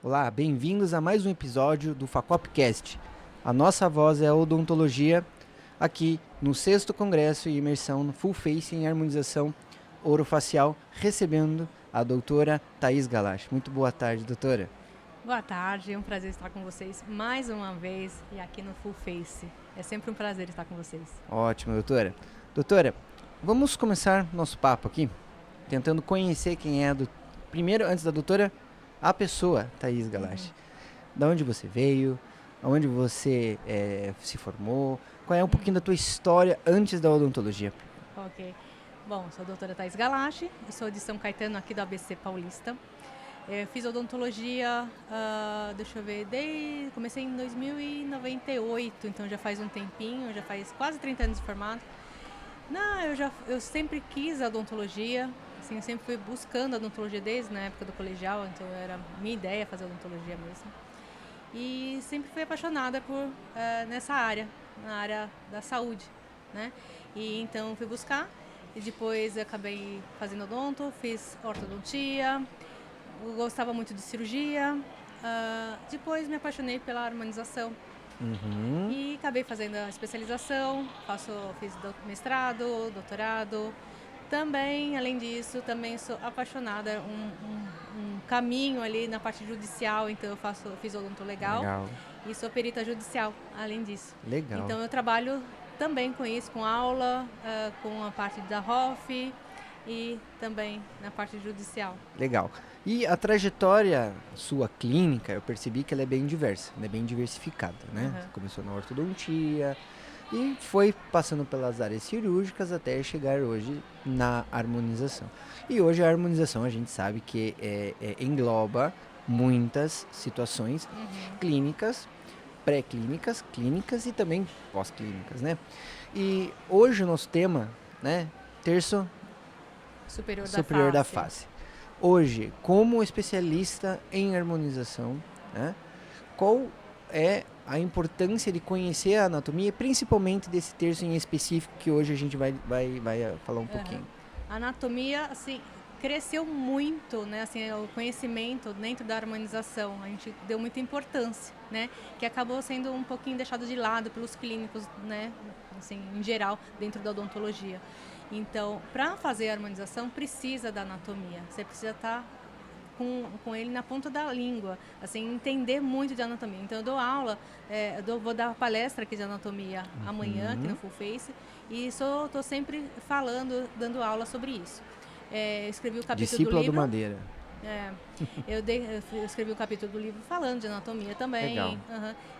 Olá, bem-vindos a mais um episódio do Facopcast. A nossa voz é a odontologia, aqui no 6º Congresso e Imersão Full Face em Harmonização Orofacial, recebendo a doutora Thaís Galache. Muito boa tarde, doutora. Boa tarde, é um prazer estar com vocês mais uma vez e aqui no Full Face. É sempre um prazer estar com vocês. Ótimo, doutora. Doutora, vamos começar nosso papo aqui, tentando conhecer quem é primeiro, antes da doutora, a pessoa Thaís Galache. Da onde você veio, aonde você se formou, qual é um pouquinho da tua história antes da odontologia? Ok. Bom, sou a doutora Thaís Galache, eu sou de São Caetano, aqui do ABC Paulista. Fiz odontologia, comecei em 2098, então já faz um tempinho, já faz quase 30 anos de formado. Eu sempre quis a odontologia, assim, eu sempre fui buscando a odontologia desde na época do colegial, então era minha ideia fazer odontologia mesmo. E sempre fui apaixonada nessa área, na área da saúde, né? E então fui buscar e depois acabei fazendo odonto, fiz ortodontia, gostava muito de cirurgia, depois me apaixonei pela harmonização. E acabei fazendo a especialização, fiz mestrado, doutorado. Também, além disso, também sou apaixonada, um caminho ali na parte judicial, então fiz odonto legal e sou perita judicial, além disso. Legal. Então eu trabalho também com isso, com aula, com a parte da ROF e também na parte judicial. Legal. E a trajetória sua clínica, eu percebi que ela é bem diversa, ela é bem diversificada, né? Você começou na ortodontia e foi passando pelas áreas cirúrgicas até chegar hoje na harmonização. E hoje a harmonização a gente sabe que engloba muitas situações clínicas, pré-clínicas, clínicas e também pós-clínicas, né? E hoje o nosso tema, né, terço superior da face. Hoje, como especialista em harmonização, né, qual é a importância de conhecer a anatomia, principalmente desse terço em específico que hoje a gente vai falar um pouquinho? A anatomia, assim, cresceu muito, né, assim, o conhecimento dentro da harmonização. A gente deu muita importância, né, que acabou sendo um pouquinho deixado de lado pelos clínicos, né, assim, em geral, dentro da odontologia. Então, para fazer a harmonização, precisa da anatomia. Você precisa estar com ele na ponta da língua, assim, entender muito de anatomia. Então, eu dou aula, vou dar palestra aqui de anatomia amanhã, aqui no Full Face, e estou sempre dando aula sobre isso. Escrevi o capítulo Discípula do livro. do Madeira. Eu escrevi o capítulo do livro falando de anatomia também. Legal.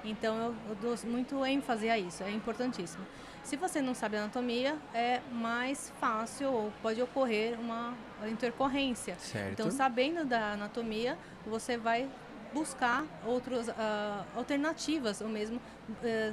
Então eu dou muito ênfase a isso, é importantíssimo. Se você não sabe anatomia, é mais fácil ou pode ocorrer uma intercorrência. Certo. Então, sabendo da anatomia, você vai buscar outras alternativas, ou mesmo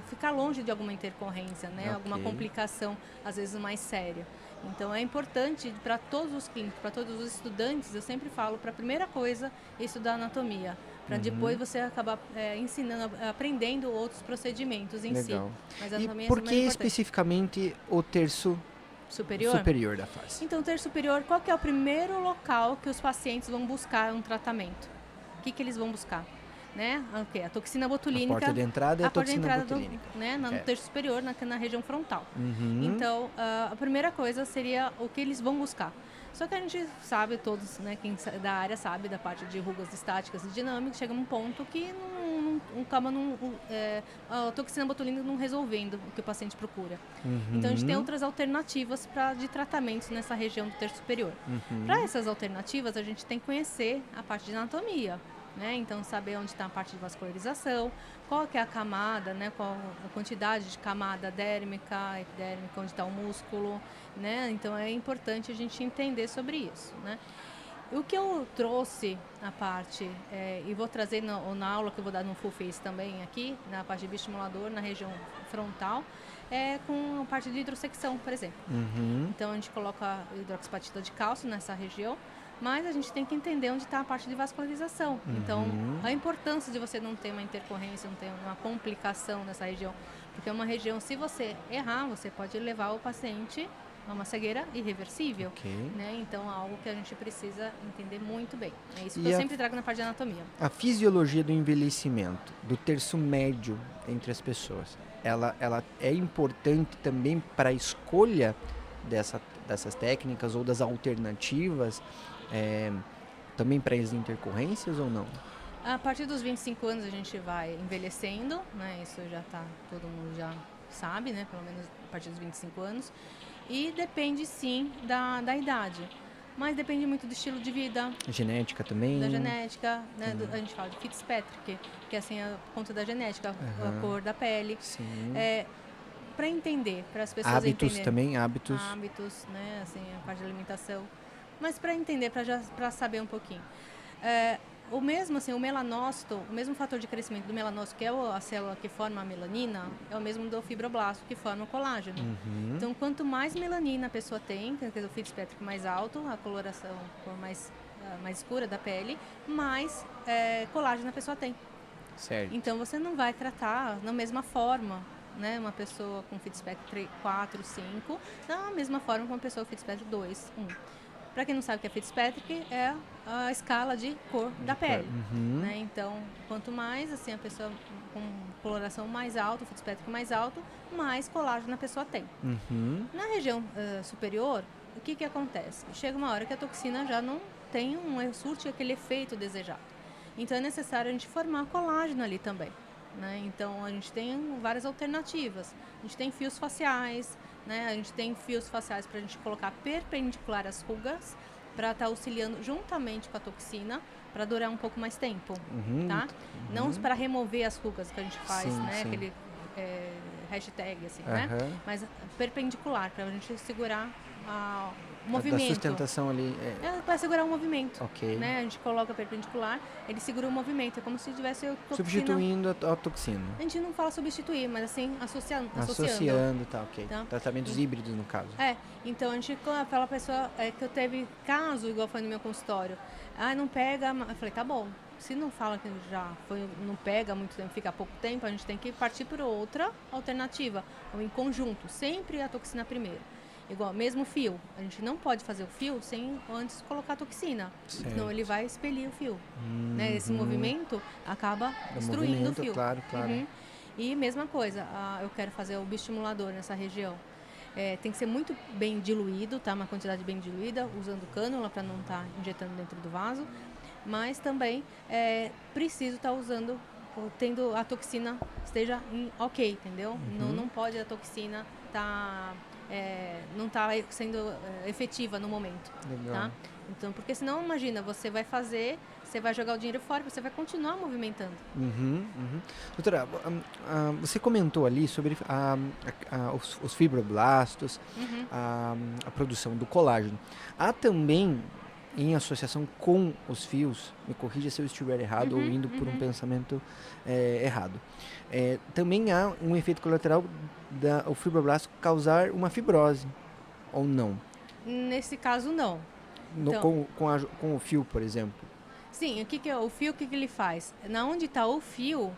ficar longe de alguma intercorrência, né? Ok. Alguma complicação, às vezes mais séria. Então é importante para todos os clínicos, para todos os estudantes, eu sempre falo, para a primeira coisa, estudar anatomia, para depois você acabar ensinando, aprendendo outros procedimentos em si. Mas a anatomia, e por que especificamente o terço superior da face? Então, o terço superior, qual que é o primeiro local que os pacientes vão buscar um tratamento? O que eles vão buscar? Né? A toxina botulínica. A porta de entrada é a toxina botulínica. No terço superior, na região frontal. Então, a primeira coisa seria o que eles vão buscar. Só que a gente sabe, todos, né, quem da área sabe, da parte de rugas estáticas e dinâmicas, chega num ponto que acaba a toxina botulínica não resolvendo o que o paciente procura. Então, a gente tem outras alternativas de tratamentos nessa região do terço superior. Para essas alternativas, a gente tem que conhecer a parte de anatomia. Né? Então, saber onde está a parte de vascularização, qual que é a camada, né? Qual a quantidade de camada dérmica, epidérmica, onde está o músculo, né? Então, é importante a gente entender sobre isso, né? O que eu trouxe na parte, e vou trazer na aula que eu vou dar no Full Face também aqui, na parte de bioestimulador, na região frontal, com a parte de hidrossecção, por exemplo. Então, a gente coloca hidroxapatita de cálcio nessa região, mas a gente tem que entender onde está a parte de vascularização. Então, a importância de você não ter uma intercorrência, não ter uma complicação nessa região. Porque é uma região, se você errar, você pode levar o paciente uma cegueira irreversível, Ok. né? Então, é algo que a gente precisa entender muito bem. É isso E que eu sempre trago na parte de anatomia. A fisiologia do envelhecimento, do terço médio entre as pessoas, ela é importante também para a escolha dessas técnicas ou das alternativas, também para as intercorrências ou não? A partir dos 25 anos a gente vai envelhecendo, né? Isso já tá, todo mundo já sabe, né? Pelo menos a partir dos 25 anos. E depende sim da idade. Mas depende muito do estilo de vida. Genética também? Da genética, né? A gente fala de Fitzpatrick, que é assim, por conta da genética, a cor da pele. Sim. Para entender, para as pessoas Hábitos entenderem. também, hábitos, né? Assim, a parte de alimentação. Mas para entender, para saber um pouquinho. O mesmo, assim, o melanócito, o mesmo fator de crescimento do melanócito, que é a célula que forma a melanina, é o mesmo do fibroblasto, que forma o colágeno. Uhum. Então, quanto mais melanina a pessoa tem, que é o Fitzpatrick mais alto, a coloração mais escura da pele, mais colágeno a pessoa tem. Certo. Então, você não vai tratar da mesma forma, né, uma pessoa com Fitzpatrick 4, 5, da mesma forma que uma pessoa com Fitzpatrick 2, 1. Para quem não sabe o que é Fitzpatrick, é a escala de cor da pele. Uhum. Né? Então, quanto mais assim, a pessoa com coloração mais alta, o Fitzpatrick mais alto, mais colágeno a pessoa tem. Uhum. Na região superior, o que acontece? Chega uma hora que a toxina já não tem surte aquele efeito desejado. Então, é necessário a gente formar colágeno ali também. Né? Então, a gente tem várias alternativas. A gente tem fios faciais, né? A gente tem fios faciais para a gente colocar perpendicular às rugas, para estar auxiliando juntamente com a toxina, para durar um pouco mais tempo, tá? Não para remover as rugas que a gente faz, sim, né? sim. Aquele hashtag, assim, né? Mas perpendicular, para a gente segurar o movimento. Da sustentação ali. Para segurar o movimento. Ok. Né? A gente coloca perpendicular, ele segura o movimento. É como se tivesse toxina. Substituindo a toxina. A gente não fala substituir, mas assim, associando. Tá, ok. Tá. Tratamentos híbridos, no caso. Então a gente, aquela pessoa que eu teve caso, igual foi no meu consultório, não pega, eu falei, tá bom. Se não fala que não pega muito tempo, fica pouco tempo, a gente tem que partir por outra alternativa, ou em conjunto, sempre a toxina primeiro. Igual, mesmo fio, a gente não pode fazer o fio sem antes colocar a toxina, senão ele vai expelir o fio. Né? Esse movimento acaba destruindo o fio. Claro. E mesma coisa, eu quero fazer o bioestimulador nessa região. Tem que ser muito bem diluído, tá? Uma quantidade bem diluída, usando cânula para não estar injetando dentro do vaso. Mas também preciso estar tendo a toxina esteja ok, entendeu? Não pode a toxina não tá sendo efetiva no momento. Legal. Tá? Então, porque senão, imagina, você vai jogar o dinheiro fora, você vai continuar movimentando. Doutora, você comentou ali sobre os fibroblastos, a produção do colágeno. Há também, em associação com os fios, me corrija se eu estiver errado ou indo por um pensamento errado, também há um efeito colateral o fibroblasto causar uma fibrose, ou não? Nesse caso, não. Com o fio, por exemplo. Sim, o fio, o que ele faz? Na onde está o fio,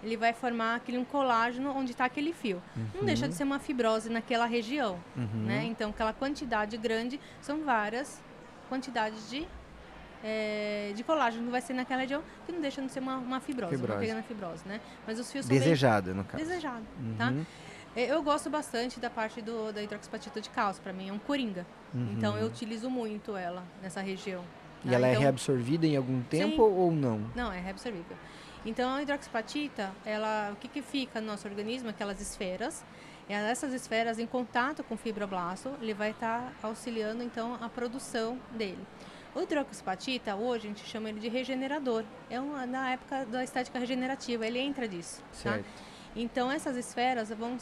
ele vai formar um colágeno onde está aquele fio. Não deixa de ser uma fibrose naquela região. Né? Então, aquela quantidade grande, são várias quantidades de colágeno que vai ser naquela região, que não deixa de ser uma fibrose. Uma pequena fibrose, né? Mas os fios são desejada, no caso. Desejado, tá? Eu gosto bastante da parte da hidroxiapatita de cálcio, para mim é um coringa. Então eu utilizo muito ela nessa região. E ela é reabsorvida em algum tempo ou não? Não, é reabsorvível. Então a hidroxiapatita, o que fica no nosso organismo? Aquelas esferas. Essas esferas, em contato com o fibroblasto, ele vai estar auxiliando então a produção dele. O hidroxiapatita, hoje a gente chama ele de regenerador. Na época da estética regenerativa, ele entra disso. Certo. Tá? Então, essas esferas vão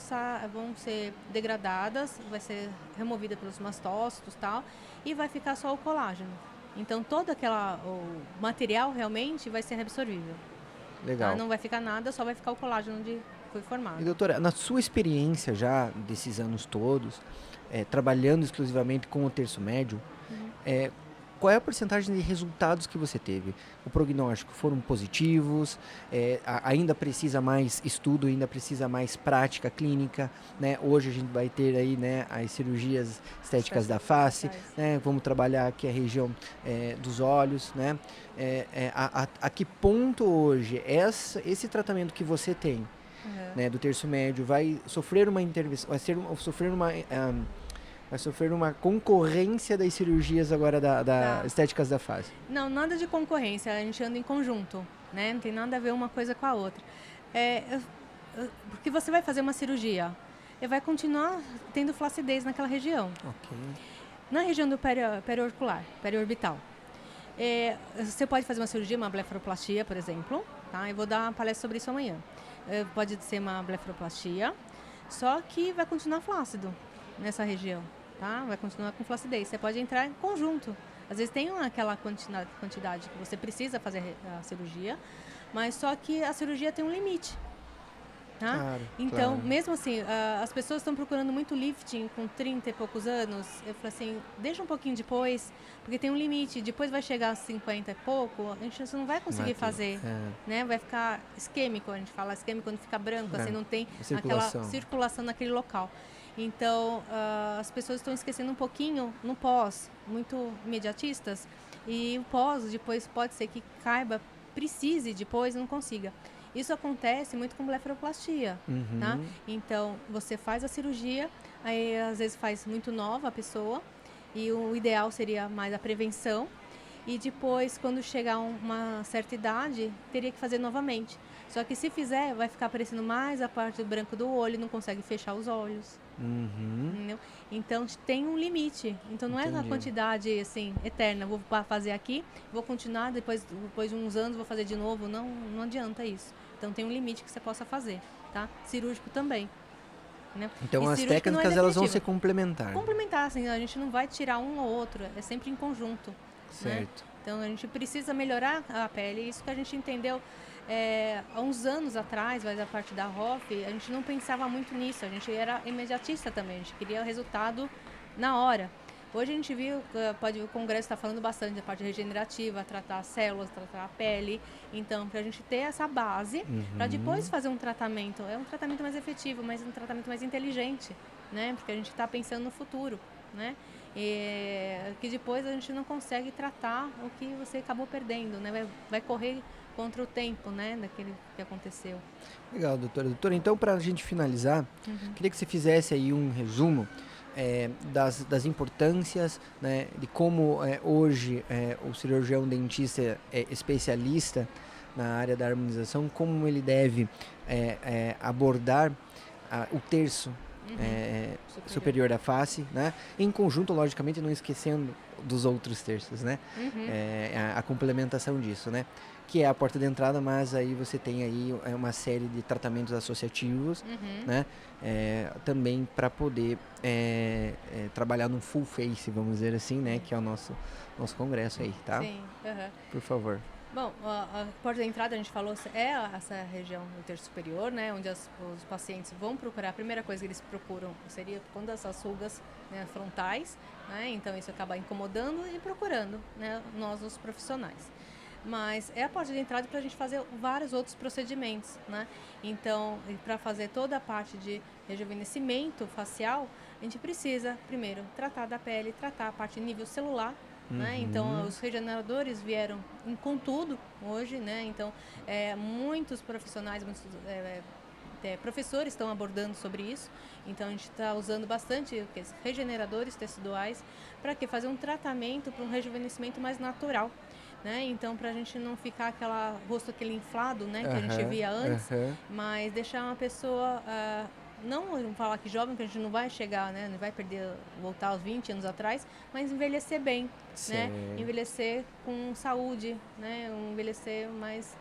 ser degradadas, vai ser removida pelos mastócitos e tal, e vai ficar só o colágeno. Então, todo o material realmente vai ser reabsorvível. Legal. Tá? Não vai ficar nada, só vai ficar o colágeno onde foi formado. E, doutora, na sua experiência já desses anos todos, trabalhando exclusivamente com o terço médio, qual é a porcentagem de resultados que você teve? O prognóstico foram positivos? Ainda precisa mais estudo, ainda precisa mais prática clínica, né? Hoje a gente vai ter aí, né, as cirurgias estéticas da face, né? Vamos trabalhar aqui a região dos olhos, né? A que ponto hoje esse tratamento que você tem, né, do terço médio vai sofrer uma intervenção, vai sofrer uma concorrência das cirurgias agora estéticas da face? Não, nada de concorrência, a gente anda em conjunto, né? Não tem nada a ver uma coisa com a outra. Porque você vai fazer uma cirurgia, e vai continuar tendo flacidez naquela região. Ok. Na região do periorbital, você pode fazer uma cirurgia, uma blefaroplastia, por exemplo, tá? Eu vou dar uma palestra sobre isso amanhã. Pode ser uma blefaroplastia, só que vai continuar flácido nessa região, tá? Vai continuar com flacidez. Você pode entrar em conjunto. Às vezes tem aquela quantidade que você precisa fazer a cirurgia, mas só que a cirurgia tem um limite. Tá? Claro, então, claro. mesmo assim, as pessoas estão procurando muito lifting com 30 e poucos anos. Eu falei assim, deixa um pouquinho depois, porque tem um limite. Depois vai chegar a 50 e pouco, a gente não vai conseguir fazer. Né? Vai ficar isquêmico, a gente fala isquêmico quando fica branco, assim, não tem aquela circulação naquele local. Então, as pessoas estão esquecendo um pouquinho no pós, muito imediatistas. E o pós, depois, pode ser que caiba, precise depois e não consiga. Isso acontece muito com blefaroplastia, tá? Então, você faz a cirurgia, aí às vezes faz muito nova a pessoa, e o ideal seria mais a prevenção, e depois, quando chegar uma certa idade, teria que fazer novamente. Só que se fizer, vai ficar aparecendo mais a parte do branco do olho, não consegue fechar os olhos. Entendeu? Então, tem um limite. Então, não é uma quantidade, assim, eterna. Vou fazer aqui, vou continuar, depois de uns anos vou fazer de novo. Não adianta isso. Então, tem um limite que você possa fazer, tá? Cirúrgico também. Né? Então, as técnicas, elas vão ser complementares. Complementar, assim, a gente não vai tirar um ou outro, é sempre em conjunto. Certo. Né? Então, a gente precisa melhorar a pele. Isso que a gente entendeu há uns anos atrás, mas a parte da ROF, a gente não pensava muito nisso. A gente era imediatista também, a gente queria o resultado na hora. Hoje a gente viu, o Congresso está falando bastante da parte regenerativa, tratar as células, tratar a pele. Então, para a gente ter essa base, para depois fazer um tratamento. É um tratamento mais efetivo, mas um tratamento mais inteligente, né? Porque a gente está pensando no futuro, né? Que depois a gente não consegue tratar o que você acabou perdendo, né? Vai correr contra o tempo, né? Daquele que aconteceu. Legal, doutora. Doutora, então, para a gente finalizar, queria que você fizesse aí um resumo das importâncias, né, de como hoje o cirurgião dentista é especialista na área da harmonização, como ele deve abordar o terço superior da face, né, em conjunto, logicamente, não esquecendo dos outros terços, né, a complementação disso, né, que é a porta de entrada, mas aí você tem aí uma série de tratamentos associativos, né? Também para poder trabalhar no full face, vamos dizer assim, né? Que é o nosso congresso aí, tá? Sim. Por favor. Bom, a porta de entrada, a gente falou, é essa região do terço superior, né? Onde os pacientes vão procurar, a primeira coisa que eles procuram seria quando essas rugas, né, frontais, né? Então isso acaba incomodando e procurando, né, nós, os profissionais. Mas é a porta de entrada para a gente fazer vários outros procedimentos, né? Então, para fazer toda a parte de rejuvenescimento facial, a gente precisa, primeiro, tratar da pele, tratar a parte nível celular, né? Então, os regeneradores vieram com tudo hoje, né? Então, muitos profissionais, professores estão abordando sobre isso. Então, a gente está usando bastante regeneradores teciduais para fazer um tratamento para um rejuvenescimento mais natural. Né? Então, para a gente não ficar rosto aquele inflado, né, que a gente via antes, mas deixar uma pessoa, não falar que jovem, que a gente não vai chegar, né, não vai voltar aos 20 anos atrás, mas envelhecer bem, né? Envelhecer com saúde, né? Envelhecer mais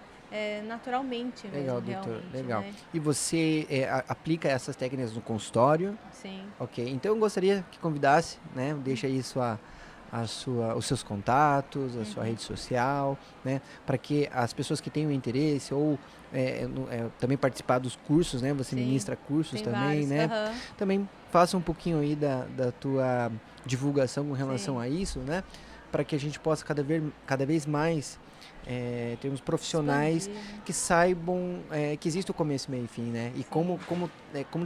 naturalmente mesmo. Legal, doutor, legal. Né? E você aplica essas técnicas no consultório? Sim. Ok, então eu gostaria que convidasse, né, deixa aí os seus contatos, a sua rede social, né, para que as pessoas que tenham interesse ou também participar dos cursos, né, você ministra cursos também, vários, né, também faça um pouquinho aí da tua divulgação com relação a isso, né, para que a gente possa cada vez mais termos profissionais que saibam que existe o começo, meio e fim, né? E como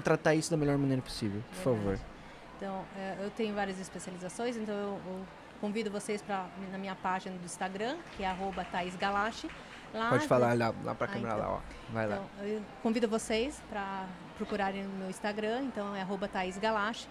tratar isso da melhor maneira possível, por favor. Então, eu tenho várias especializações, então eu convido vocês na minha página do Instagram, que é @ThaisGalache. Pode falar lá para a câmera então, lá, ó. Vai lá. Então, eu convido vocês para procurarem no meu Instagram, então é @ThaisGalache.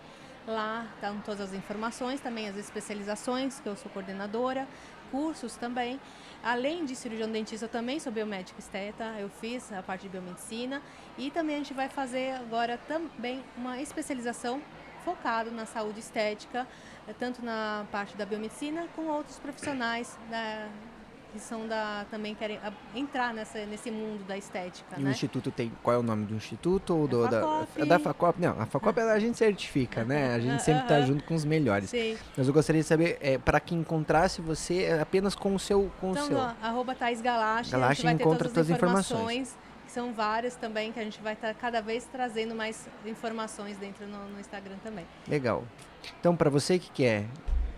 Lá estão todas as informações, também as especializações, que eu sou coordenadora, cursos também. Além de cirurgião dentista, eu também sou biomédica esteta, eu fiz a parte de biomedicina e também a gente vai fazer agora também uma especialização focado na saúde estética, tanto na parte da biomedicina, com outros profissionais que também querem entrar nesse mundo da estética. E né? o instituto tem, qual é o nome do instituto? Ou da FACOP? Não, a FACOP a gente certifica, né? A gente sempre está junto com os melhores. Sim. Mas eu gostaria de saber, para que encontrasse você apenas com o seu... @ThaisGalache, a gente vai ter todas as informações. São várias também, que a gente vai estar cada vez trazendo mais informações dentro no Instagram também. Legal. Então, para você que quer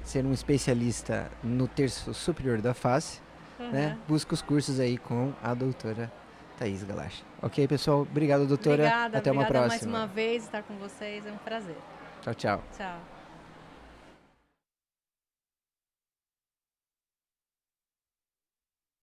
ser um especialista no terço superior da face, né, busca os cursos aí com a doutora Thais Galache. Ok, pessoal? Obrigado, doutora. Obrigada, Até uma próxima. Mais uma vez estar com vocês, é um prazer. Tchau, tchau. Tchau.